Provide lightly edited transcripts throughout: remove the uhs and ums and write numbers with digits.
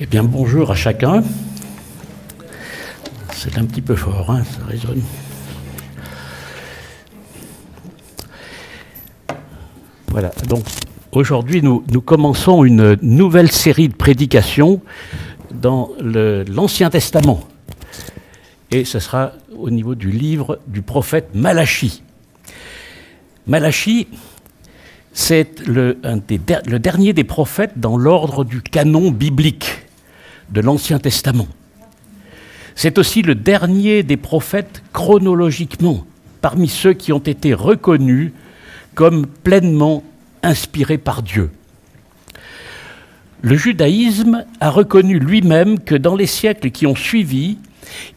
Eh bien, bonjour à chacun. C'est un petit peu fort, hein, ça résonne. Voilà, donc aujourd'hui, nous commençons une nouvelle série de prédications dans l'Ancien Testament. Et ce sera au niveau du livre du prophète Malachie. Malachie, c'est le dernier des prophètes dans l'ordre du canon biblique de l'Ancien Testament. C'est aussi le dernier des prophètes chronologiquement, parmi ceux qui ont été reconnus comme pleinement inspirés par Dieu. Le judaïsme a reconnu lui-même que dans les siècles qui ont suivi,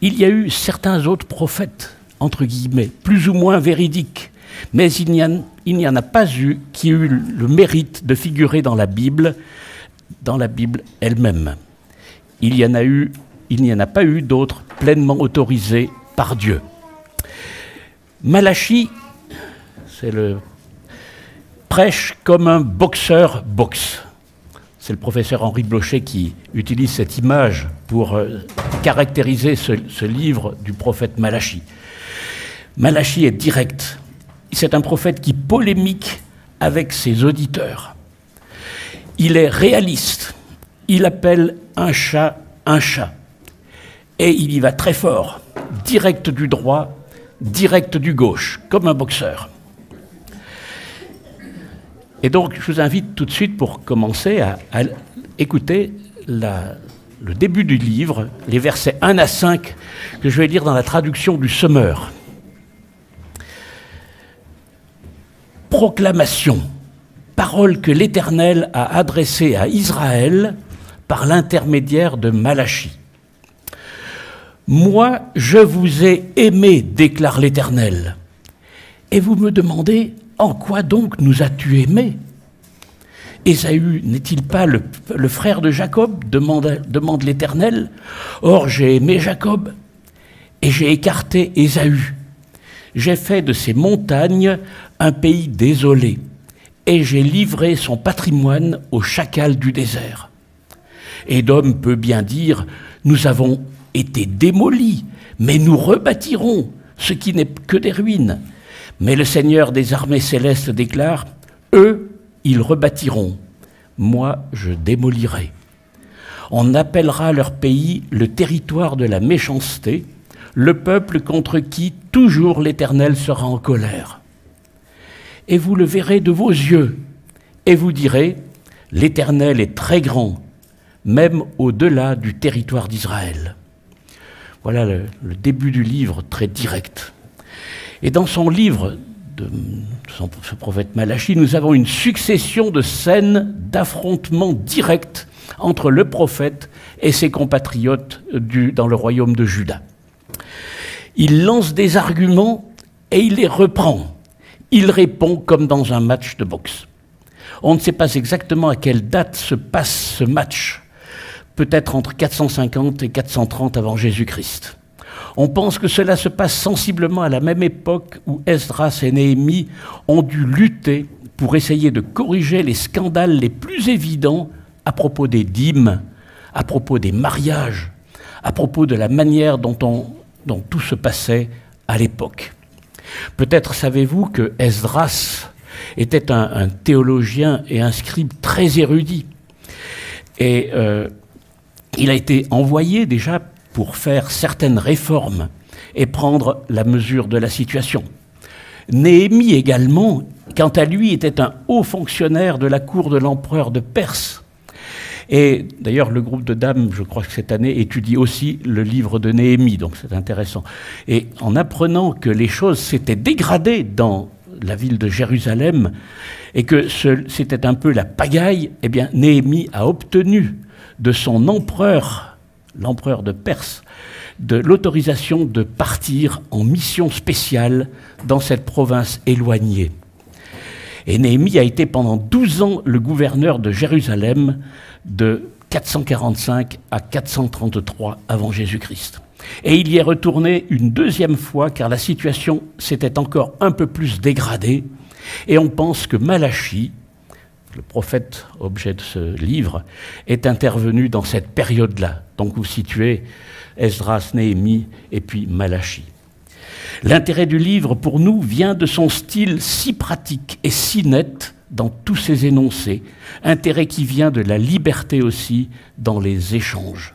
il y a eu certains autres prophètes, entre guillemets, plus ou moins véridiques, mais il n'y en a pas eu qui eut le mérite de figurer dans la Bible elle-même. Il n'y en a pas eu d'autres pleinement autorisés par Dieu. Malachie, c'est le prêche comme un boxeur boxe. C'est le professeur Henri Blocher qui utilise cette image pour caractériser ce livre du prophète Malachie. Malachie est direct. C'est un prophète qui polémique avec ses auditeurs. Il est réaliste. Il appelle un chat un chat. Et il y va très fort, direct du droit, direct du gauche, comme un boxeur. Et donc, je vous invite tout de suite, pour commencer, à écouter le début du livre, les versets 1 à 5, que je vais lire dans la traduction du Semeur. Proclamation, parole que l'Éternel a adressée à Israël par l'intermédiaire de Malachie. Moi, je vous ai aimé, déclare l'Éternel. Et vous me demandez, en quoi donc nous as-tu aimés? Ésaü n'est-il pas le frère de Jacob, demande l'Éternel. Or, j'ai aimé Jacob et j'ai écarté Ésaü. J'ai fait de ses montagnes un pays désolé et j'ai livré son patrimoine aux chacals du désert. Édom peut bien dire, nous avons été démolis, mais nous rebâtirons, ce qui n'est que des ruines. Mais le Seigneur des armées célestes déclare, eux, ils rebâtiront, moi, je démolirai. On appellera leur pays le territoire de la méchanceté, le peuple contre qui toujours l'Éternel sera en colère. Et vous le verrez de vos yeux, et vous direz, l'Éternel est très grand, même au-delà du territoire d'Israël. Voilà le début du livre, très direct. Et dans son livre, ce prophète Malachie, nous avons une succession de scènes d'affrontements directs entre le prophète et ses compatriotes dans le royaume de Juda. Il lance des arguments et il les reprend. Il répond comme dans un match de boxe. On ne sait pas exactement à quelle date se passe ce match, peut-être entre 450 et 430 avant Jésus-Christ. On pense que cela se passe sensiblement à la même époque où Esdras et Néhémie ont dû lutter pour essayer de corriger les scandales les plus évidents à propos des dîmes, à propos des mariages, à propos de la manière dont tout se passait à l'époque. Peut-être savez-vous que Esdras était un théologien et un scribe très érudit. Et il a été envoyé déjà pour faire certaines réformes et prendre la mesure de la situation. Néhémie également, quant à lui, était un haut fonctionnaire de la cour de l'empereur de Perse. Et d'ailleurs, le groupe de dames, je crois que cette année, étudie aussi le livre de Néhémie, donc c'est intéressant. Et en apprenant que les choses s'étaient dégradées dans la ville de Jérusalem et que c'était un peu la pagaille, eh bien, Néhémie a obtenu de son empereur, l'empereur de Perse, de l'autorisation de partir en mission spéciale dans cette province éloignée. Et Néhémie a été pendant 12 ans le gouverneur de Jérusalem de 445 à 433 avant Jésus-Christ. Et il y est retourné une deuxième fois car la situation s'était encore un peu plus dégradée et on pense que Malachie, le prophète objet de ce livre, est intervenu dans cette période-là. Donc vous situez Esdras, Néhémie et puis Malachie. L'intérêt du livre, pour nous, vient de son style si pratique et si net dans tous ses énoncés, intérêt qui vient de la liberté aussi dans les échanges.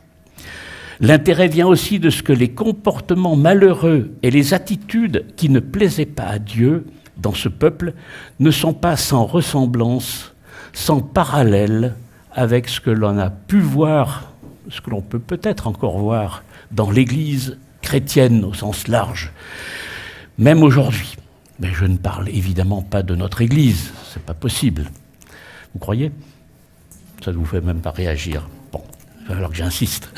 L'intérêt vient aussi de ce que les comportements malheureux et les attitudes qui ne plaisaient pas à Dieu dans ce peuple ne sont pas sans ressemblance, sans parallèle avec ce que l'on a pu voir, ce que l'on peut peut-être encore voir dans l'Église chrétienne au sens large, même aujourd'hui. Mais je ne parle évidemment pas de notre Église, c'est pas possible. Vous croyez? Ça ne vous fait même pas réagir. Bon, alors que j'insiste.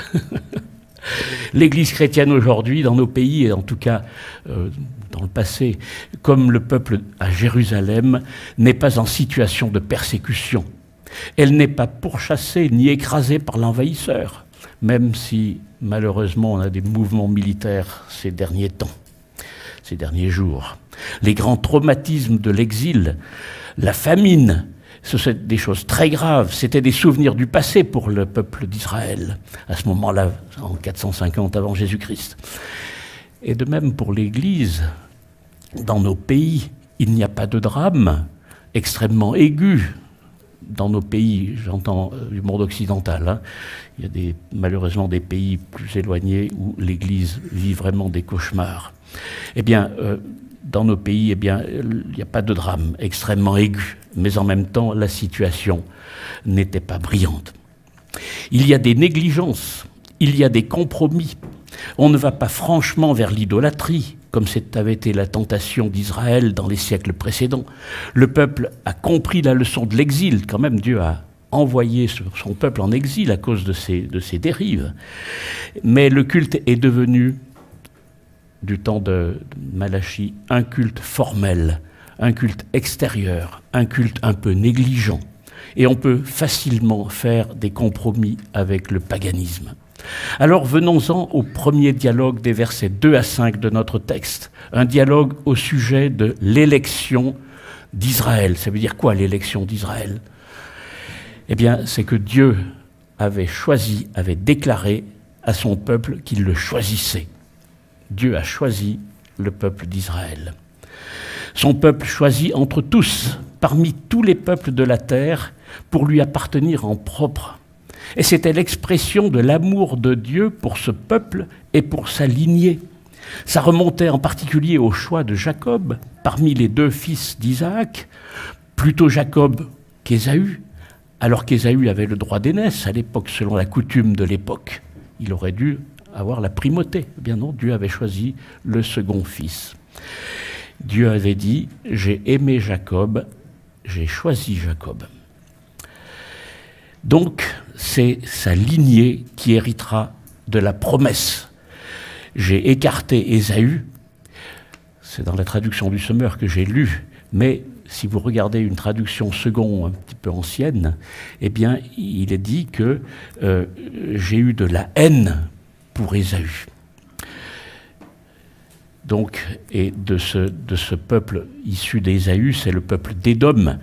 L'Église chrétienne aujourd'hui, dans nos pays, et en tout cas dans le passé, comme le peuple à Jérusalem, n'est pas en situation de persécution. Elle n'est pas pourchassée ni écrasée par l'envahisseur, même si malheureusement on a des mouvements militaires ces derniers temps, ces derniers jours. Les grands traumatismes de l'exil, la famine, ce sont des choses très graves. C'était des souvenirs du passé pour le peuple d'Israël, à ce moment-là, en 450 avant Jésus-Christ. Et de même pour l'Église, dans nos pays, il n'y a pas de drame extrêmement aigu. Dans nos pays, j'entends du monde occidental, hein. Il y a malheureusement des pays plus éloignés où l'Église vit vraiment des cauchemars. Eh bien, dans nos pays, eh bien, il n'y a pas de drame extrêmement aigu, mais en même temps, la situation n'était pas brillante. Il y a des négligences, il y a des compromis. On ne va pas franchement vers l'idolâtrie, comme avait été la tentation d'Israël dans les siècles précédents. Le peuple a compris la leçon de l'exil. Quand même, Dieu a envoyé son peuple en exil à cause de ses dérives. Mais le culte est devenu, du temps de Malachie, un culte formel, un culte extérieur, un culte un peu négligent. Et on peut facilement faire des compromis avec le paganisme. Alors venons-en au premier dialogue des versets 2 à 5 de notre texte, un dialogue au sujet de l'élection d'Israël. Ça veut dire quoi l'élection d'Israël? Eh bien, c'est que Dieu avait choisi, avait déclaré à son peuple qu'il le choisissait. Dieu a choisi le peuple d'Israël. Son peuple choisi entre tous, parmi tous les peuples de la terre, pour lui appartenir en propre. Et c'était l'expression de l'amour de Dieu pour ce peuple et pour sa lignée. Ça remontait en particulier au choix de Jacob, parmi les deux fils d'Isaac, plutôt Jacob qu'Ésaü, alors qu'Ésaü avait le droit d'aînesse à l'époque, selon la coutume de l'époque. Il aurait dû avoir la primauté. Eh bien non, Dieu avait choisi le second fils. Dieu avait dit « J'ai aimé Jacob, j'ai choisi Jacob ». Donc, c'est sa lignée qui héritera de la promesse. J'ai écarté Ésaü, c'est dans la traduction du Semeur que j'ai lu, mais si vous regardez une traduction seconde un petit peu ancienne, eh bien, il est dit que j'ai eu de la haine pour Ésaü. Donc, et de ce peuple issu d'Ésaü, c'est le peuple d'Édom.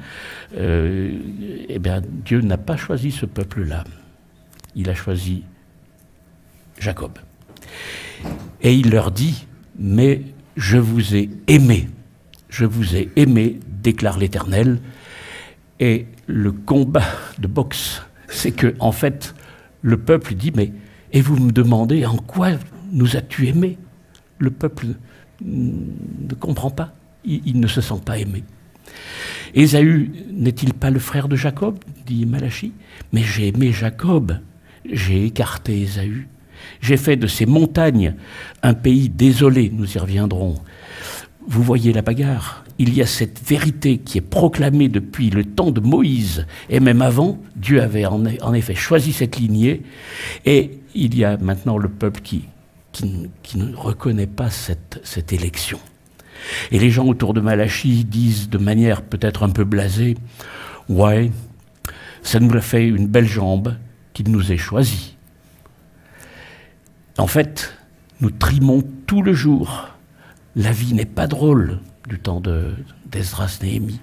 Eh bien, Dieu n'a pas choisi ce peuple-là. Il a choisi Jacob. Et il leur dit, mais je vous ai aimé. Je vous ai aimé, déclare l'Éternel. Et le combat de boxe, c'est que, en fait, le peuple dit, mais, et vous me demandez en quoi nous as-tu aimés? Le peuple ne comprend pas, il ne se sent pas aimé. Ésaü n'est-il pas le frère de Jacob, dit Malachie? Mais j'ai aimé Jacob, j'ai écarté Ésaü. J'ai fait de ces montagnes un pays désolé, nous y reviendrons. Vous voyez la bagarre, il y a cette vérité qui est proclamée depuis le temps de Moïse, et même avant, Dieu avait en effet choisi cette lignée, et il y a maintenant le peuple qui ne reconnaît pas cette élection. Et les gens autour de Malachie disent de manière peut-être un peu blasée, « Ouais, ça nous a fait une belle jambe qu'il nous ait choisis. » En fait, nous trimons tout le jour. La vie n'est pas drôle du temps d'Esdras Néhémie.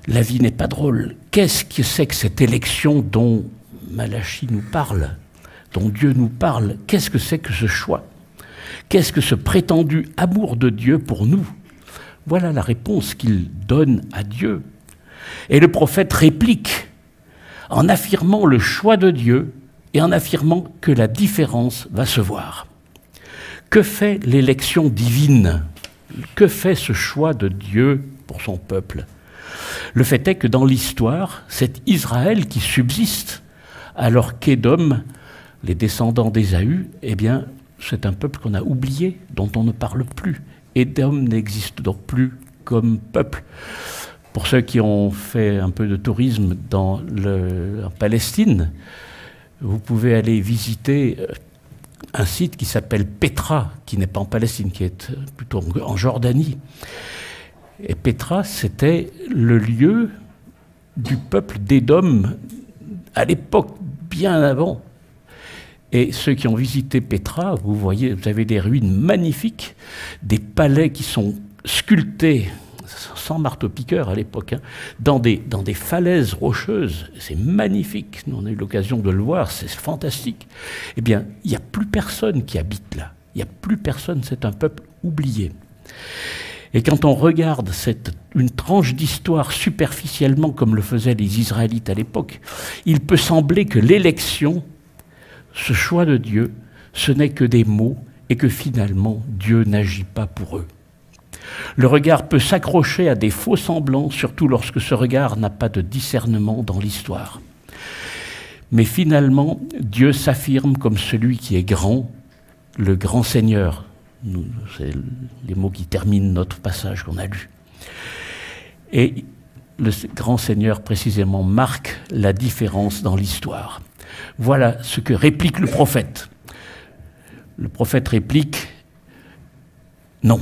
La vie n'est pas drôle. qu'est-ce que c'est que cette élection dont Malachie nous parle, dont Dieu nous parle? Qu'est-ce que c'est que ce choix? Qu'est-ce que ce prétendu amour de Dieu pour nous? Voilà la réponse qu'il donne à Dieu. Et le prophète réplique en affirmant le choix de Dieu et en affirmant que la différence va se voir. Que fait l'élection divine? Que fait ce choix de Dieu pour son peuple? Le fait est que dans l'histoire, c'est Israël qui subsiste, alors qu'Édom, les descendants d'Ésaü, eh bien, c'est un peuple qu'on a oublié, dont on ne parle plus. Édom n'existe donc plus comme peuple. Pour ceux qui ont fait un peu de tourisme en Palestine, vous pouvez aller visiter un site qui s'appelle Pétra, qui n'est pas en Palestine, qui est plutôt en Jordanie. Et Pétra, c'était le lieu du peuple d'Édom à l'époque, bien avant. Et ceux qui ont visité Pétra, vous voyez, vous avez des ruines magnifiques, des palais qui sont sculptés, sans marteau-piqueur à l'époque, hein, dans des falaises rocheuses. C'est magnifique. Nous, on a eu l'occasion de le voir, c'est fantastique. Eh bien, il n'y a plus personne qui habite là. Il n'y a plus personne, c'est un peuple oublié. Et quand on regarde une tranche d'histoire superficiellement, comme le faisaient les Israélites à l'époque, il peut sembler que l'élection, ce choix de Dieu, ce n'est que des mots et que finalement, Dieu n'agit pas pour eux. Le regard peut s'accrocher à des faux semblants, surtout lorsque ce regard n'a pas de discernement dans l'histoire. Mais finalement, Dieu s'affirme comme celui qui est grand, le grand Seigneur. C'est les mots qui terminent notre passage qu'on a lu. Et le grand Seigneur, précisément, marque la différence dans l'histoire. Voilà ce que réplique le prophète. Le prophète réplique « Non ».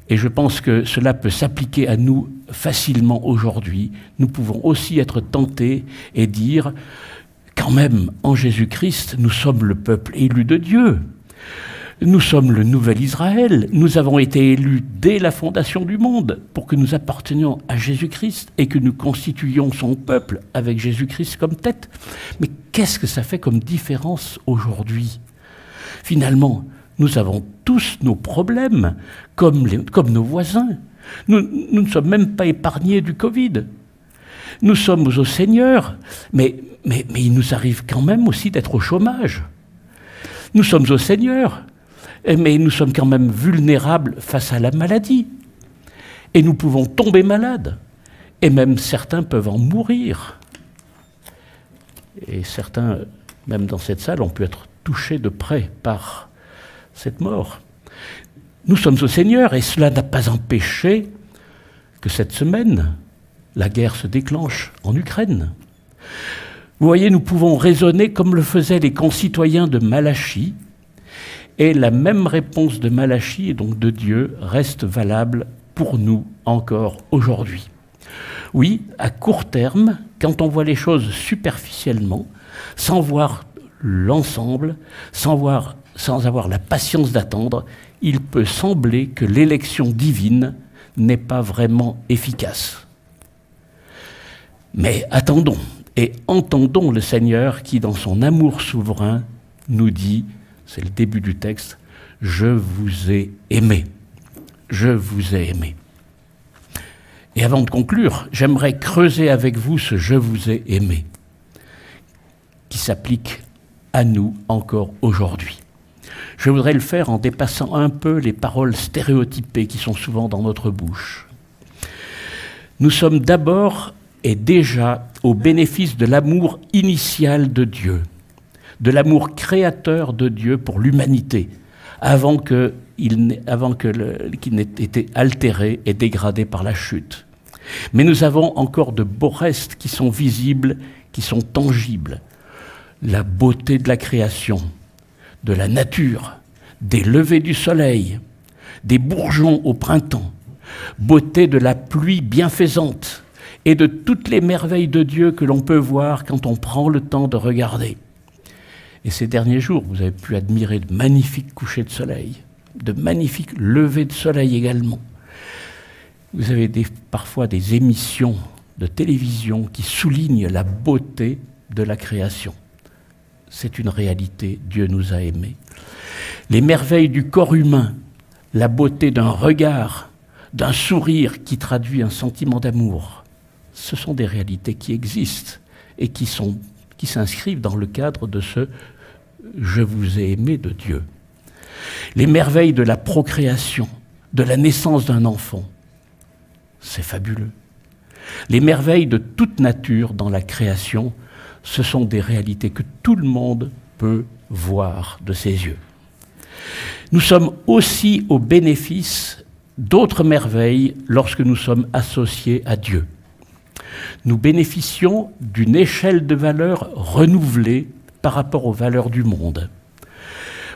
Et je pense que cela peut s'appliquer à nous facilement aujourd'hui. Nous pouvons aussi être tentés et dire « Quand même, en Jésus-Christ, nous sommes le peuple élu de Dieu. Nous sommes le nouvel Israël. Nous avons été élus dès la fondation du monde pour que nous appartenions à Jésus-Christ et que nous constituions son peuple avec Jésus-Christ comme tête. Mais qu'est-ce que ça fait comme différence aujourd'hui? Finalement, nous avons tous nos problèmes, comme nos voisins. Nous ne sommes même pas épargnés du Covid. Nous sommes au Seigneur, mais il nous arrive quand même aussi d'être au chômage. Nous sommes au Seigneur, mais nous sommes quand même vulnérables face à la maladie. Et nous pouvons tomber malades. Et même certains peuvent en mourir. Et certains, même dans cette salle, ont pu être touchés de près par cette mort. Nous sommes au Seigneur et cela n'a pas empêché que cette semaine, la guerre se déclenche en Ukraine. Vous voyez, nous pouvons raisonner comme le faisaient les concitoyens de Malachie, et la même réponse de Malachie, et donc de Dieu, reste valable pour nous encore aujourd'hui. Oui, à court terme, quand on voit les choses superficiellement, sans voir l'ensemble, sans avoir la patience d'attendre, il peut sembler que l'élection divine n'est pas vraiment efficace. Mais attendons et entendons le Seigneur qui, dans son amour souverain, nous dit, c'est le début du texte, « Je vous ai aimé. Je vous ai aimé. » Et avant de conclure, j'aimerais creuser avec vous ce « Je vous ai aimé » qui s'applique à nous encore aujourd'hui. Je voudrais le faire en dépassant un peu les paroles stéréotypées qui sont souvent dans notre bouche. Nous sommes d'abord et déjà au bénéfice de l'amour initial de Dieu, de l'amour créateur de Dieu pour l'humanité, avant qu'il n'ait été altéré et dégradé par la chute. Mais nous avons encore de beaux restes qui sont visibles, qui sont tangibles. La beauté de la création, de la nature, des levées du soleil, des bourgeons au printemps, beauté de la pluie bienfaisante et de toutes les merveilles de Dieu que l'on peut voir quand on prend le temps de regarder. Et ces derniers jours, vous avez pu admirer de magnifiques couchers de soleil, de magnifiques levées de soleil également. Vous avez parfois des émissions de télévision qui soulignent la beauté de la création. C'est une réalité, Dieu nous a aimés. Les merveilles du corps humain, la beauté d'un regard, d'un sourire qui traduit un sentiment d'amour, ce sont des réalités qui existent et qui s'inscrivent dans le cadre de ce « je vous ai aimé » de Dieu. Les merveilles de la procréation, de la naissance d'un enfant, c'est fabuleux. Les merveilles de toute nature dans la création, ce sont des réalités que tout le monde peut voir de ses yeux. Nous sommes aussi au bénéfice d'autres merveilles lorsque nous sommes associés à Dieu. Nous bénéficions d'une échelle de valeurs renouvelée par rapport aux valeurs du monde.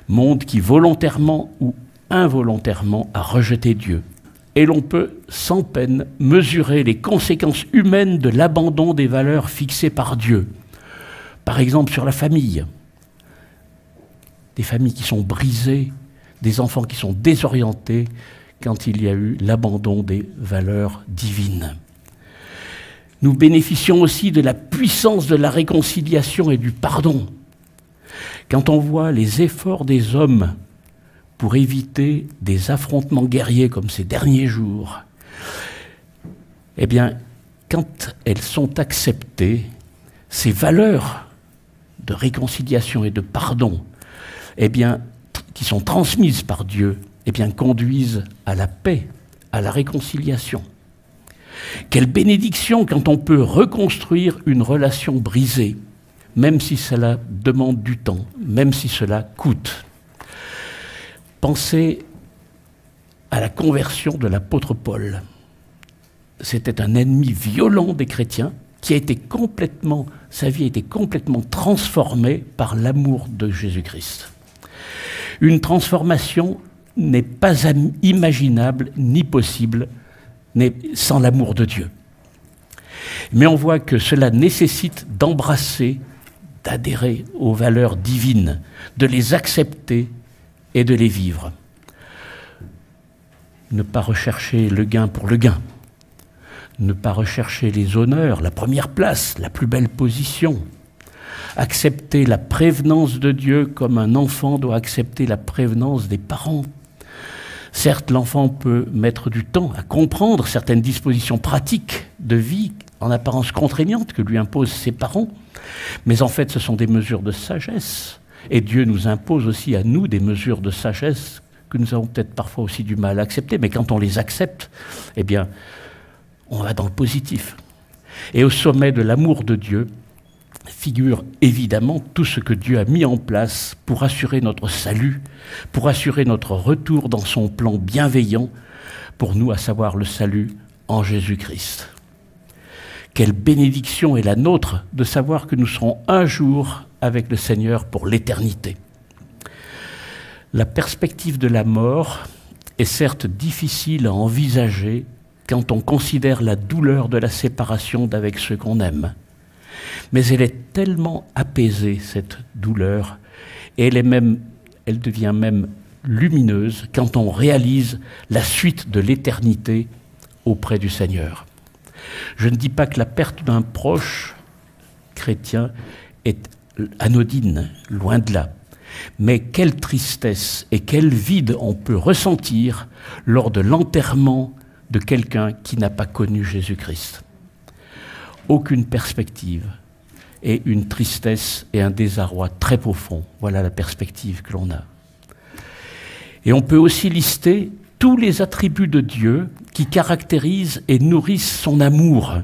Monde qui volontairement ou involontairement a rejeté Dieu. Et l'on peut sans peine mesurer les conséquences humaines de l'abandon des valeurs fixées par Dieu. Par exemple sur la famille. Des familles qui sont brisées, des enfants qui sont désorientés quand il y a eu l'abandon des valeurs divines. Nous bénéficions aussi de la puissance de la réconciliation et du pardon. Quand on voit les efforts des hommes pour éviter des affrontements guerriers comme ces derniers jours, eh bien, quand elles sont acceptées, ces valeurs de réconciliation et de pardon, eh bien, qui sont transmises par Dieu, eh bien, conduisent à la paix, à la réconciliation. Quelle bénédiction quand on peut reconstruire une relation brisée, même si cela demande du temps, même si cela coûte. Pensez à la conversion de l'apôtre Paul. C'était un ennemi violent des chrétiens qui a été complètement, sa vie a été complètement transformée par l'amour de Jésus-Christ. Une transformation n'est pas imaginable ni possible sans l'amour de Dieu. Mais on voit que cela nécessite d'embrasser, d'adhérer aux valeurs divines, de les accepter et de les vivre. Ne pas rechercher le gain pour le gain. Ne pas rechercher les honneurs, la première place, la plus belle position. Accepter la prévenance de Dieu comme un enfant doit accepter la prévenance des parents. Certes, l'enfant peut mettre du temps à comprendre certaines dispositions pratiques de vie en apparence contraignantes que lui imposent ses parents, mais en fait, ce sont des mesures de sagesse. Et Dieu nous impose aussi à nous des mesures de sagesse que nous avons peut-être parfois aussi du mal à accepter, mais quand on les accepte, eh bien, on va dans le positif. Et au sommet de l'amour de Dieu figure évidemment tout ce que Dieu a mis en place pour assurer notre salut, pour assurer notre retour dans son plan bienveillant pour nous, à savoir le salut en Jésus-Christ. Quelle bénédiction est la nôtre de savoir que nous serons un jour avec le Seigneur pour l'éternité. La perspective de la mort est certes difficile à envisager quand on considère la douleur de la séparation d'avec ceux qu'on aime. Mais elle est tellement apaisée, cette douleur, et elle devient même lumineuse quand on réalise la suite de l'éternité auprès du Seigneur. Je ne dis pas que la perte d'un proche chrétien est anodine, loin de là. Mais quelle tristesse et quel vide on peut ressentir lors de l'enterrement de quelqu'un qui n'a pas connu Jésus-Christ. Aucune perspective et une tristesse et un désarroi très profond. Voilà la perspective que l'on a. Et on peut aussi lister tous les attributs de Dieu qui caractérisent et nourrissent son amour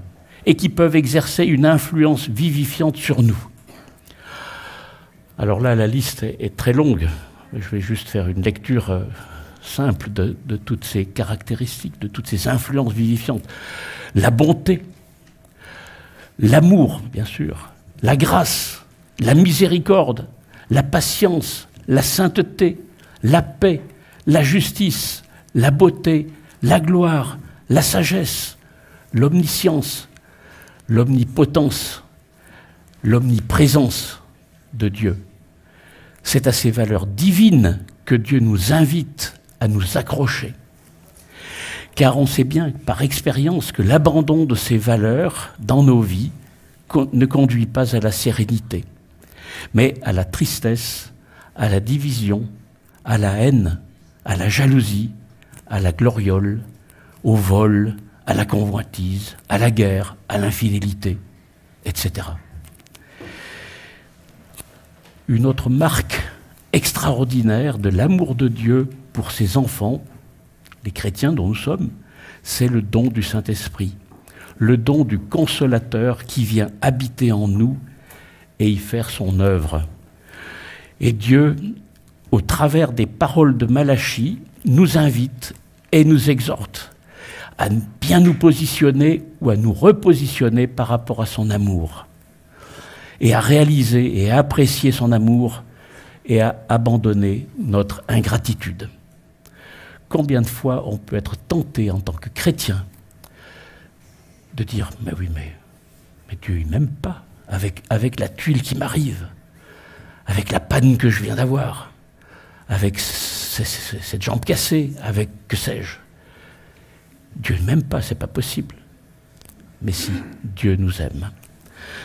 et qui peuvent exercer une influence vivifiante sur nous. Alors là, la liste est très longue. Je vais juste faire une lecture simple de toutes ces caractéristiques, de toutes ces influences vivifiantes. La bonté, l'amour, bien sûr, la grâce, la miséricorde, la patience, la sainteté, la paix, la justice, la beauté, la gloire, la sagesse, l'omniscience, l'omnipotence, l'omniprésence de Dieu. C'est à ces valeurs divines que Dieu nous invite à nous accrocher. Car on sait bien par expérience que l'abandon de ces valeurs dans nos vies ne conduit pas à la sérénité, mais à la tristesse, à la division, à la haine, à la jalousie, à la gloriole, au vol, à la convoitise, à la guerre, à l'infidélité, etc. Une autre marque extraordinaire de l'amour de Dieu pour ses enfants, les chrétiens dont nous sommes, c'est le don du Saint-Esprit, le don du Consolateur qui vient habiter en nous et y faire son œuvre. Et Dieu, au travers des paroles de Malachie, nous invite et nous exhorte à bien nous positionner ou à nous repositionner par rapport à son amour, et à réaliser et à apprécier son amour et à abandonner notre ingratitude. Combien de fois on peut être tenté en tant que chrétien de dire « mais oui, mais Dieu il m'aime pas, avec la tuile qui m'arrive, avec la panne que je viens d'avoir, avec cette jambe cassée, avec que sais-je. Dieu ne m'aime pas, c'est pas possible. » Mais si, Dieu nous aime.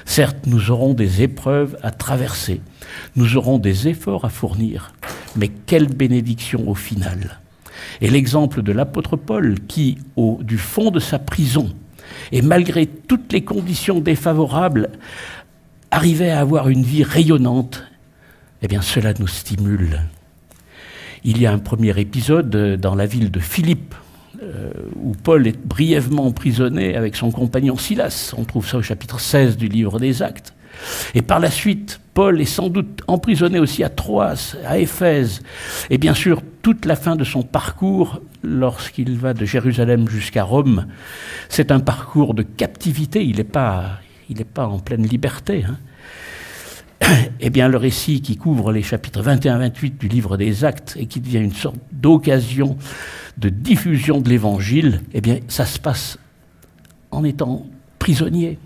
Certes, nous aurons des épreuves à traverser, nous aurons des efforts à fournir, mais quelle bénédiction au final. Et l'exemple de l'apôtre Paul qui, du fond de sa prison, et malgré toutes les conditions défavorables, arrivait à avoir une vie rayonnante, eh bien cela nous stimule. Il y a un premier épisode dans la ville de Philippe, où Paul est brièvement emprisonné avec son compagnon Silas. On trouve ça au chapitre 16 du livre des Actes. Et par la suite, Paul est sans doute emprisonné aussi à Troas, à Éphèse. Et bien sûr, toute la fin de son parcours, lorsqu'il va de Jérusalem jusqu'à Rome, c'est un parcours de captivité. Il n'est pas en pleine liberté, hein. Eh bien, le récit qui couvre les chapitres 21-28 du livre des Actes et qui devient une sorte d'occasion de diffusion de l'Évangile, eh bien, ça se passe en étant prisonnier.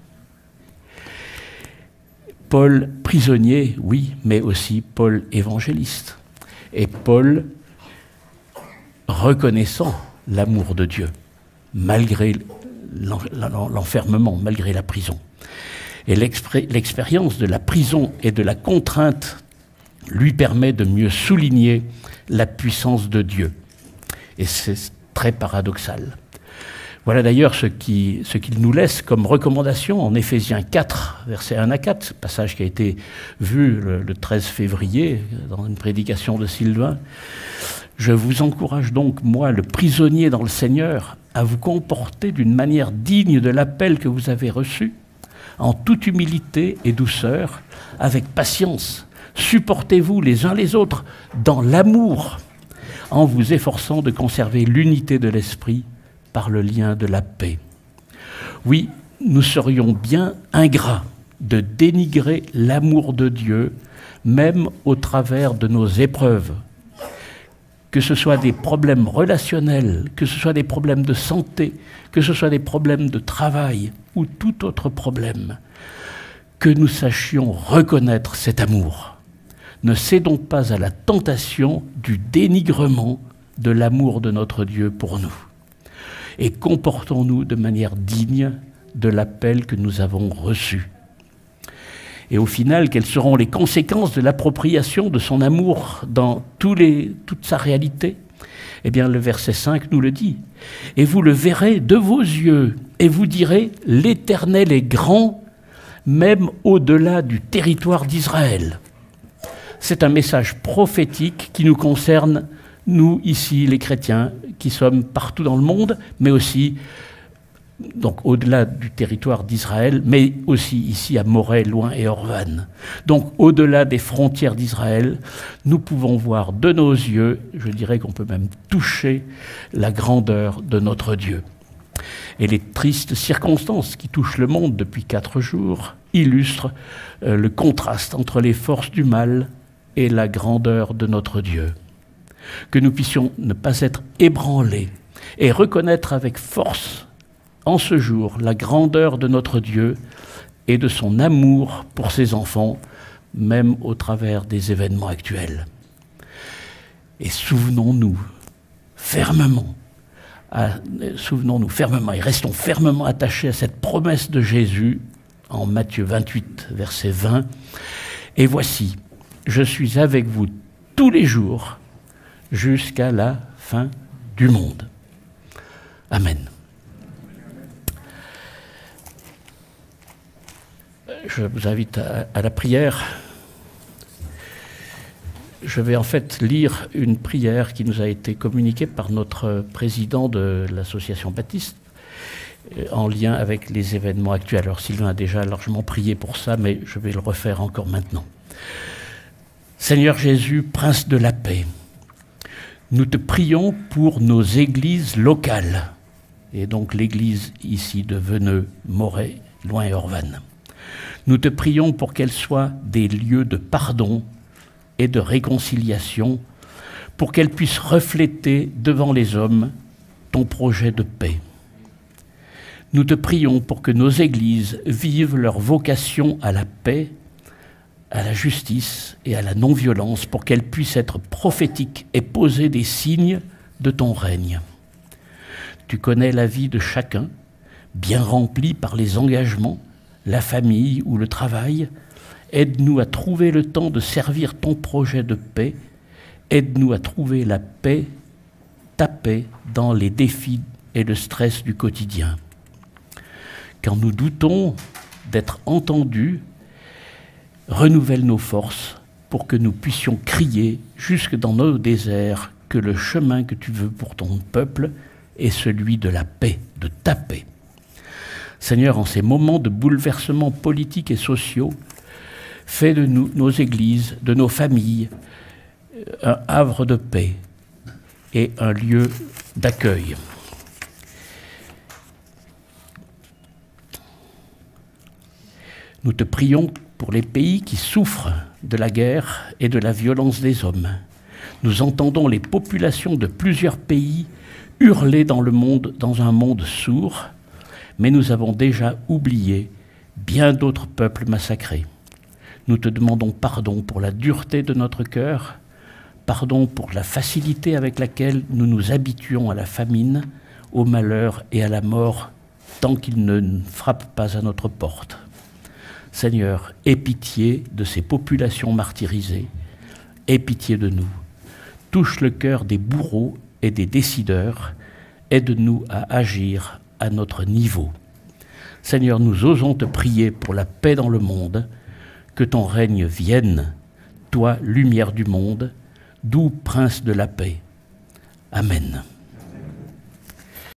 Paul prisonnier, oui, mais aussi Paul évangéliste. Et Paul reconnaissant l'amour de Dieu, malgré l'enfermement, malgré la prison. Et l'expérience de la prison et de la contrainte lui permet de mieux souligner la puissance de Dieu. Et c'est très paradoxal. Voilà d'ailleurs ce qu'il nous laisse comme recommandation en Éphésiens 4, versets 1 à 4, passage qui a été vu le 13 février dans une prédication de Sylvain. « Je vous encourage donc, moi, le prisonnier dans le Seigneur, à vous comporter d'une manière digne de l'appel que vous avez reçu, en toute humilité et douceur, avec patience. Supportez-vous les uns les autres dans l'amour, en vous efforçant de conserver l'unité de l'esprit par le lien de la paix. » Oui, nous serions bien ingrats de dénigrer l'amour de Dieu, même au travers de nos épreuves. Que ce soit des problèmes relationnels, que ce soit des problèmes de santé, que ce soit des problèmes de travail ou tout autre problème, que nous sachions reconnaître cet amour. Ne cédons pas à la tentation du dénigrement de l'amour de notre Dieu pour nous. Et comportons-nous de manière digne de l'appel que nous avons reçu. Et au final, quelles seront les conséquences de l'appropriation de son amour dans toute sa réalité? Eh bien, le verset 5 nous le dit. « Et vous le verrez de vos yeux, et vous direz, l'Éternel est grand, même au-delà du territoire d'Israël. » C'est un message prophétique qui nous concerne, nous, ici, les chrétiens, qui sommes partout dans le monde, mais aussi donc au-delà du territoire d'Israël, mais aussi ici à Morée, Loin et Orvan. Donc au-delà des frontières d'Israël, nous pouvons voir de nos yeux, je dirais qu'on peut même toucher la grandeur de notre Dieu. Et les tristes circonstances qui touchent le monde depuis 4 jours illustrent le contraste entre les forces du mal et la grandeur de notre Dieu. Que nous puissions ne pas être ébranlés et reconnaître avec force en ce jour la grandeur de notre Dieu et de son amour pour ses enfants, même au travers des événements actuels. Et souvenons-nous fermement souvenons-nous fermement et restons fermement attachés à cette promesse de Jésus en Matthieu 28, verset 20. « Et voici, je suis avec vous tous les jours jusqu'à la fin du monde. » Amen. Je vous invite à la prière. Je vais en fait lire une prière qui nous a été communiquée par notre président de l'association baptiste en lien avec les événements actuels. Alors Sylvain a déjà largement prié pour ça, mais je vais le refaire encore maintenant. Seigneur Jésus, Prince de la paix, nous te prions pour nos églises locales, et donc l'église ici de Veneux, Moret, Loing et Orvanne. Nous te prions pour qu'elles soient des lieux de pardon et de réconciliation, pour qu'elles puissent refléter devant les hommes ton projet de paix. Nous te prions pour que nos églises vivent leur vocation à la paix, à la justice et à la non-violence, pour qu'elles puissent être prophétiques et poser des signes de ton règne. Tu connais la vie de chacun, bien remplie par les engagements, la famille ou le travail. Aide-nous à trouver le temps de servir ton projet de paix. Aide-nous à trouver la paix, ta paix, dans les défis et le stress du quotidien. Quand nous doutons d'être entendus, renouvelle nos forces pour que nous puissions crier jusque dans nos déserts que le chemin que tu veux pour ton peuple est celui de la paix, de ta paix. Seigneur, en ces moments de bouleversements politiques et sociaux, fais de nous, nos églises, de nos familles, un havre de paix et un lieu d'accueil. Nous te prions pour les pays qui souffrent de la guerre et de la violence des hommes. Nous entendons les populations de plusieurs pays hurler dans le monde, dans un monde sourd, mais nous avons déjà oublié bien d'autres peuples massacrés. Nous te demandons pardon pour la dureté de notre cœur, pardon pour la facilité avec laquelle nous nous habituons à la famine, au malheur et à la mort, tant qu'ils ne frappent pas à notre porte. Seigneur, aie pitié de ces populations martyrisées, aie pitié de nous. Touche le cœur des bourreaux et des décideurs, aide-nous à agir à notre niveau. Seigneur, nous osons te prier pour la paix dans le monde, que ton règne vienne, toi, lumière du monde, doux prince de la paix. Amen.